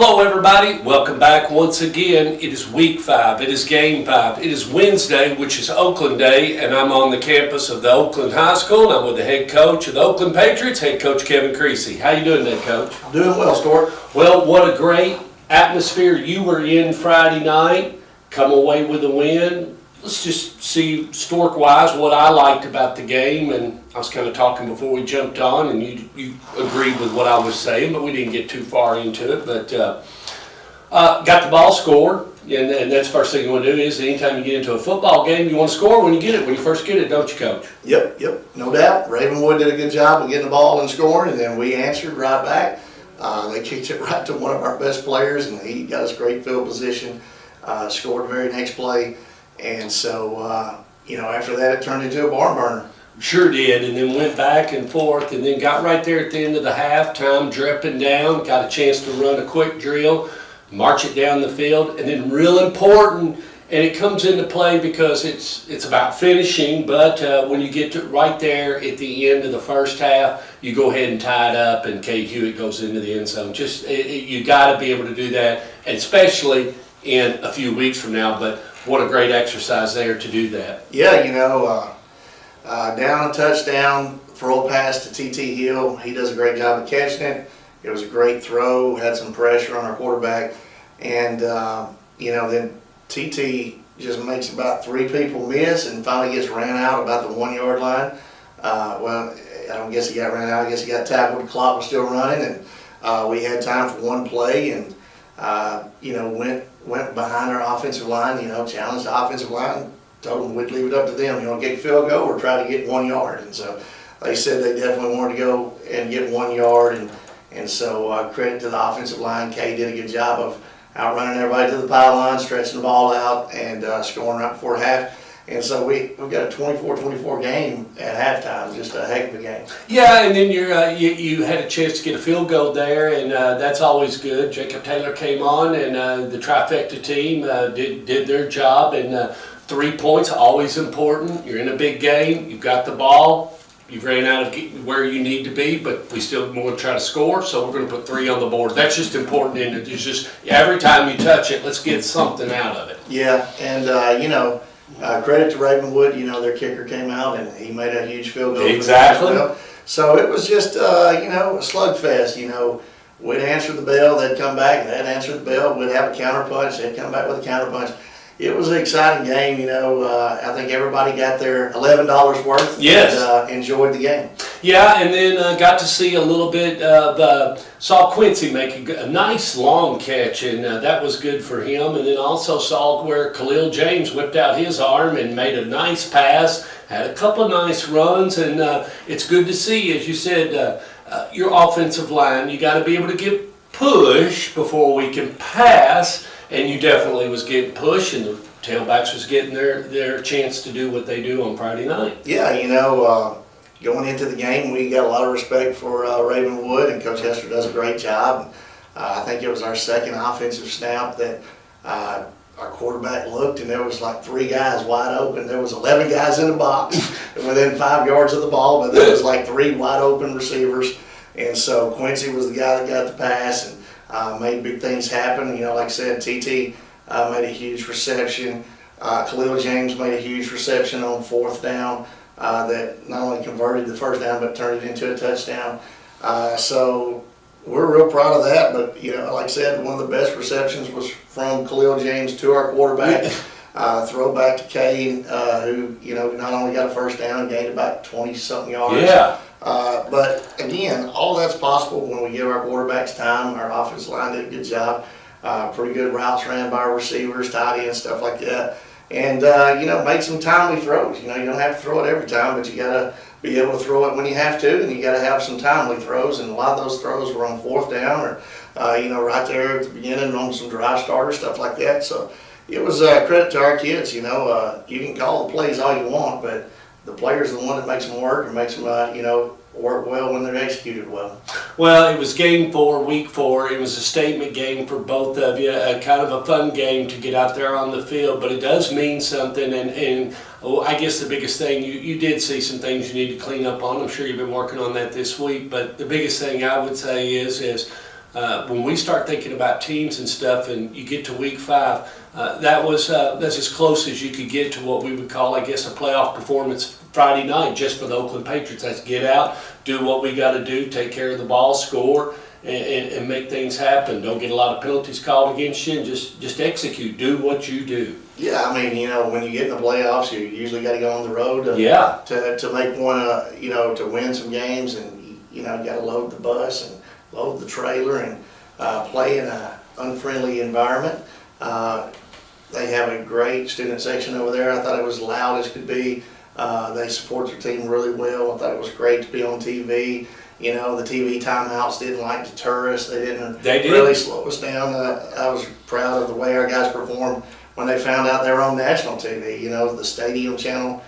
Hello everybody, welcome back once again. It is week 5, it is game 5, it is Wednesday, which is Oakland Day, and I'm on the campus of the Oakland High School, and I'm with the head coach of the Oakland Patriots, head coach Kevin Creasy. How you doing today, Coach? I'm doing well, Stuart. Well, what a great atmosphere you were in Friday night, come away with a win. Let's just see, Stork-wise, what I liked about the game, and I was kind of talking before we jumped on, and you agreed with what I was saying, but we didn't get too far into it. But got the ball scored, and that's the first thing you want to do is anytime you get into a football game, you want to score when you get it, when you first get it, don't you, Coach? Yep, no doubt. Ravenwood did a good job of getting the ball and scoring, and then we answered right back. They kicked it right to one of our best players, and he got us great field position, scored the very next play. And so, after that, it turned into a barn burner. Sure did, and then went back and forth, and then got right there at the end of the halftime, dripping down, got a chance to run a quick drill, march it down the field, and then real important, and it comes into play because it's about finishing, but when you get to right there at the end of the first half, you go ahead and tie it up, and Cade Hewitt goes into the end zone. You got to be able to do that, especially in a few weeks from now, but what a great exercise there to do that. Yeah, down a touchdown, throw a pass to T.T. Hill. He does a great job of catching it. It was a great throw, had some pressure on our quarterback. And, then T.T. just makes about 3 people miss and finally gets ran out about the 1 yard line. I don't guess he got ran out. I guess he got tackled. The clock was still running. And we had time for one play and, went behind our offensive line, challenged the offensive line, told them we'd leave it up to them, get a field goal or try to get 1 yard. And so they said they definitely wanted to go and get 1 yard. And so credit to the offensive line. Kay did a good job of outrunning everybody to the pylon, stretching the ball out, and scoring right before half. And so we've got a 24-24 game at halftime, just a heck of a game. Yeah, and then you had a chance to get a field goal there, and that's always good. Jacob Taylor came on, and the trifecta team did their job, and 3 points, always important. You're in a big game, you've got the ball, you've ran out of where you need to be, but we still want to try to score, so we're going to put 3 on the board. That's just important, and it's just every time you touch it, let's get something out of it. Yeah, and credit to Ravenwood, their kicker came out and he made a huge field goal. Exactly. So it was just, a slugfest. We'd answer the bell, they'd come back, they'd answer the bell, we'd have a counter punch, they'd come back with a counter punch. It was an exciting game, I think everybody got their $11 worth. Yes. And enjoyed the game. Yeah, and then got to see a little bit of, saw Quincy make a nice long catch, and that was good for him. And then also saw where Khalil James whipped out his arm and made a nice pass, had a couple of nice runs, and it's good to see, as you said, your offensive line, you got to be able to get push before we can pass. And you definitely was getting pushed, and the tailbacks was getting their chance to do what they do on Friday night. Yeah, going into the game, we got a lot of respect for Ravenwood, and Coach Hester does a great job. I think it was our second offensive snap that our quarterback looked, and there was like 3 guys wide open. There was 11 guys in the box within 5 yards of the ball, but there was like 3 wide open receivers. And so Quincy was the guy that got the pass and made big things happen. Like I said, TT made a huge reception. Khalil James made a huge reception on 4th down that not only converted the first down but turned it into a touchdown. So we're real proud of that. But, like I said, one of the best receptions was from Khalil James to our quarterback. Throw back to Cade, who, not only got a first down, gained about 20-something yards. Yeah. But again, all that's possible when we give our quarterbacks time. Our offensive line did a good job. Pretty good routes ran by our receivers, tight ends, stuff like that. And, make some timely throws. You don't have to throw it every time, but you got to be able to throw it when you have to, and you got to have some timely throws. And a lot of those throws were on 4th down or, right there at the beginning on some drive starters, stuff like that. So it was credit to our kids. You can call the plays all you want, but the player's the one that makes them work and makes them, work well when they're executed well. Well, it was game 4, week 4. It was a statement game for both of you, kind of a fun game to get out there on the field, but it does mean something. And I guess the biggest thing, you did see some things you need to clean up on. I'm sure you've been working on that this week, but the biggest thing I would say is when we start thinking about teams and stuff, and you get to week 5, that's as close as you could get to what we would call, I guess, a playoff performance Friday night just for the Oakland Patriots. That's get out, do what we got to do, take care of the ball, score, and make things happen. Don't get a lot of penalties called against you, and just execute. Do what you do. Yeah, I mean, when you get in the playoffs, you usually got to go on the road to make one, to win some games, and you got to load the bus and load the trailer and play in an unfriendly environment. They have a great student section over there. I thought it was loud as could be. They support their team really well. I thought it was great to be on TV. The TV timeouts didn't like deter us. They didn't really slow us down. I was proud of the way our guys performed when they found out they were on national TV. The Stadium channel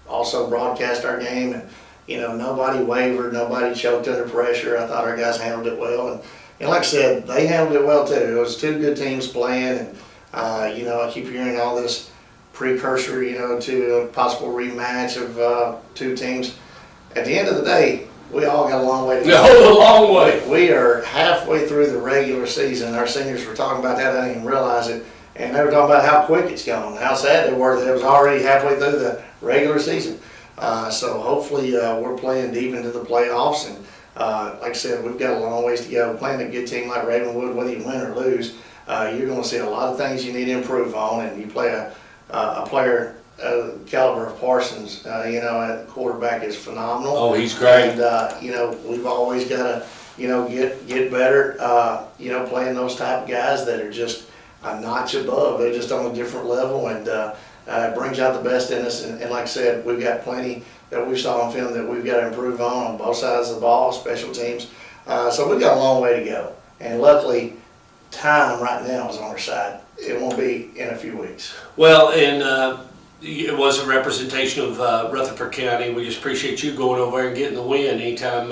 also broadcast our game, and nobody wavered, nobody choked under pressure. I thought our guys handled it well, and like I said, they handled it well too. It was 2 good teams playing, and I keep hearing all this precursor, to a possible rematch of 2 teams. At the end of the day, we all got a long way to go. No, a long way. We are halfway through the regular season. Our seniors were talking about that. I didn't even realize it. And they were talking about how quick it's gone, how sad they were that it was already halfway through the regular season. So hopefully we're playing deep into the playoffs. And like I said, we've got a long ways to go. Playing a good team like Ravenwood, whether you win or lose, you're going to see a lot of things you need to improve on. And you play a player caliber of Parsons, at quarterback is phenomenal. Oh, he's great. And, we've always got to, get better, playing those type of guys that are just a notch above. They're just on a different level, and it brings out the best in us. And like I said, we've got plenty that we saw on film that we've got to improve on both sides of the ball, special teams. So we've got a long way to go. And luckily, time right now is on our side. It won't be in a few weeks. Well, and it was a representation of Rutherford County. We just appreciate you going over there and getting the win. Anytime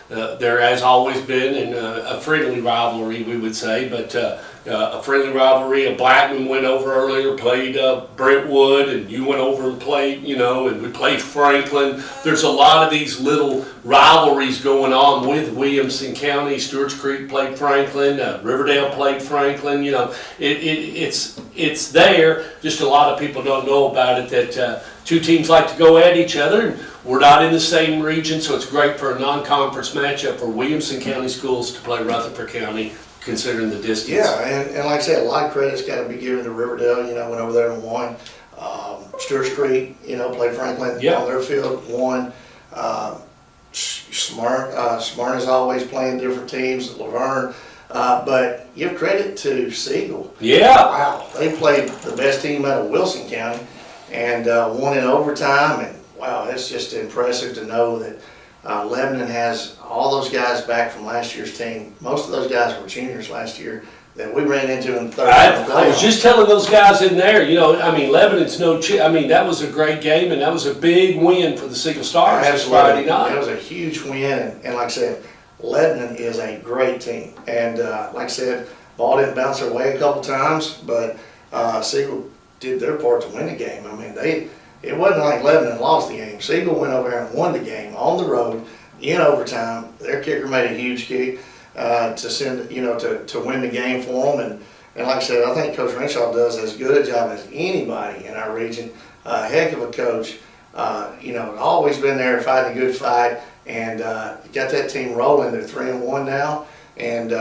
there has always been, and a friendly rivalry, we would say, but a friendly rivalry. A Blackman went over earlier, played Brentwood, and you went over and played, and we played Franklin. There's a lot of these little rivalries going on with Williamson County. Stewart's Creek played Franklin, Riverdale played Franklin. It's there. Just a lot of people don't know about it, that 2 teams like to go at each other. And we're not in the same region, so it's great for a non-conference matchup for Williamson County schools to play Rutherford County, considering the distance. Yeah, and like I said, a lot of credit's got to be given to Riverdale. Went over there and won. Stewart's Creek, played Franklin on their field, won. Smyrna's always playing different teams. Laverne. But give credit to Siegel. Yeah. Wow, they played the best team out of Wilson County and won in overtime. And wow, it's just impressive to know that Lebanon has all those guys back from last year's team. Most of those guys were juniors last year that we ran into in the third. I was just telling those guys in there, Lebanon's that was a great game, and that was a big win for the Siegel Stars this Friday night. It was a huge win, and like I said, Lebanon is a great team. And like I said, ball didn't bounce their way a couple times, but Siegel did their part to win the game. It wasn't like Lebanon lost the game. Siegel went over there and won the game on the road in overtime. Their kicker made a huge kick to send, to win the game for them. And like I said, I think Coach Renshaw does as good a job as anybody in our region. Heck of a coach. Always been there fighting a good fight, and got that team rolling. They're 3-1 now, and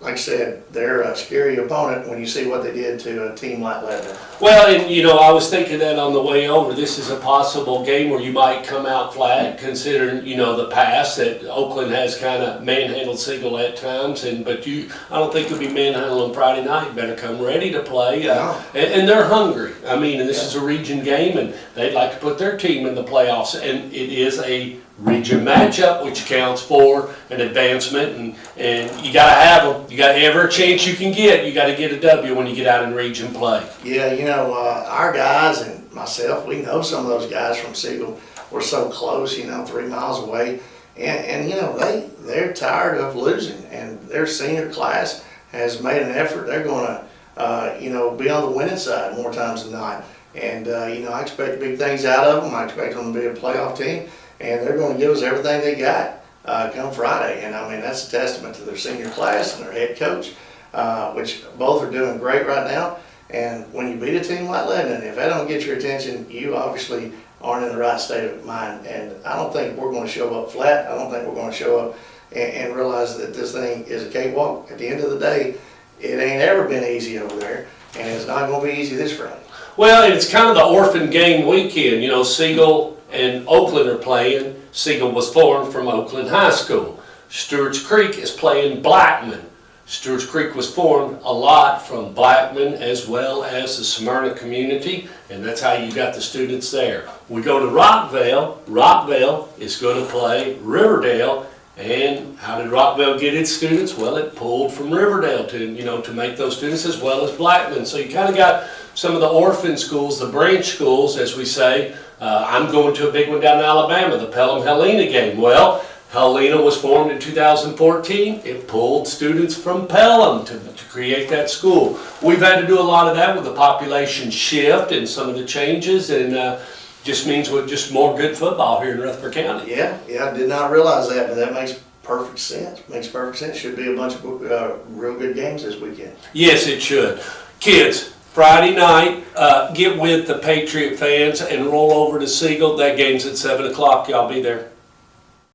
like I said, they're a scary opponent when you see what they did to a team like Lebanon. Well, and I was thinking that on the way over, this is a possible game where you might come out flat, considering the past that Oakland has kind of manhandled Siegel at times, but I don't think you'll be manhandling Friday night. You better come ready to play, and they're hungry. And this is a region game, and they'd like to put their team in the playoffs, and it is a region matchup, which counts for an advancement, and you got to have them. You got every chance you can get. You got to get a W when you get out in region play. Yeah, our guys and myself, we know some of those guys from Siegel. We're so close, 3 miles away, and they're tired of losing, and their senior class has made an effort. They're going to, be on the winning side more times than not, and I expect big things out of them. I expect them to be a playoff team. And they're going to give us everything they got. come Friday. And I mean, that's a testament to their senior class and their head coach, which both are doing great right now. And when you beat a team like Lebanon, if that don't get your attention, you obviously aren't in the right state of mind. And I don't think we're going to show up flat. I don't think we're going to show up and realize that this thing is a cakewalk. At the end of the day, it ain't ever been easy over there, and it's not going to be easy this Friday. Well, it's kind of the orphan game weekend. You know, Siegel and Oakland are playing. Siegel was formed from Oakland High School. Stewart's Creek is playing Blackman. Stewart's Creek was formed a lot from Blackman as well as the Smyrna community, and that's how you got the students there. We go to Rockville. Rockville is going to play Riverdale. And how did Rockville get its students? Well, it pulled from Riverdale to make those students as well as Blackman. So you kind of got some of the orphan schools, the branch schools, as we say. I'm going to a big one down in Alabama, the Pelham-Helena game. Well, Helena was formed in 2014. It pulled students from Pelham to create that school. We've had to do a lot of that with the population shift and some of the changes, and just means with just more good football here in Rutherford County. Yeah, I did not realize that, but that makes perfect sense. Makes perfect sense. Should be a bunch of real good games this weekend. Yes, it should. Kids, Friday night, get with the Patriot fans and roll over to Siegel. That game's at 7 o'clock. Y'all be there.